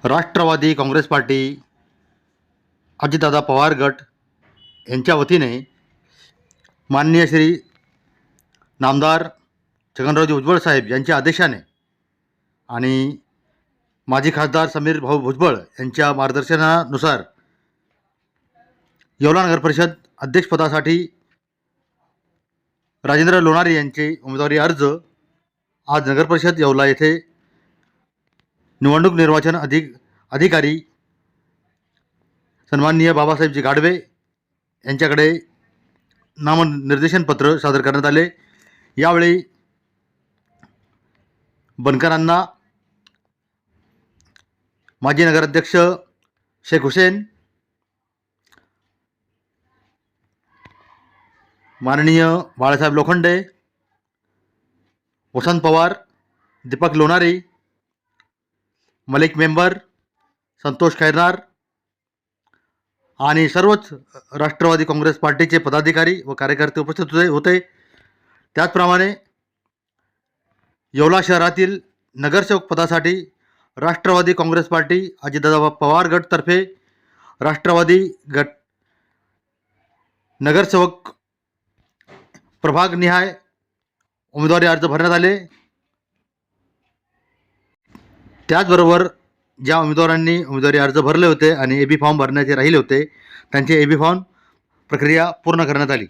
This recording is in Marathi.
राष्ट्रवादी काँग्रेस पार्टी अजितदादा पवार गट यांच्या वतीने माननीय श्री नामदार छगनरावजी भुजबळ साहेब यांच्या आदेशाने आणि माजी खासदार समीर भाऊ भुजबळ यांच्या मार्गदर्शनानुसार येवला नगर परिषद अध्यक्षपदासाठी राजेंद्र लोणारे यांचे उमेदवारी अर्ज आज नगर परिषद येवला येथे निवडणूक निर्वाचन अधिकारी सन्माननीय बाबासाहेबजी गाढवे यांच्याकडे नामनिर्देशन पत्र सादर करण्यात आले। यावेळी बनकरांना माजी नगराध्यक्ष शेख हुसेन, माननीय बाळासाहेब लोखंडे, वसंत पवार, दीपक लोणारी, मलिक मेंबर, संतोष खैरनार आणि सर्वच राष्ट्रवादी काँग्रेस पार्टीचे पदाधिकारी व कार्यकर्ते उपस्थित होते। त्याचप्रमाणे येवला शहरातील नगरसेवक पदासाठी राष्ट्रवादी काँग्रेस पार्टी अजितदादा पवार गटतर्फे राष्ट्रवादी गट नगरसेवक प्रभागनिहाय उमेदवारी अर्ज भरण्यात आले। त्याचबरोबर ज्या उमेदवारांनी उमेदवारी अर्ज भरले होते आणि एबी फॉर्म भरण्याचे राहिले होते त्यांचे एबी फॉर्म प्रक्रिया पूर्ण करण्यात आली।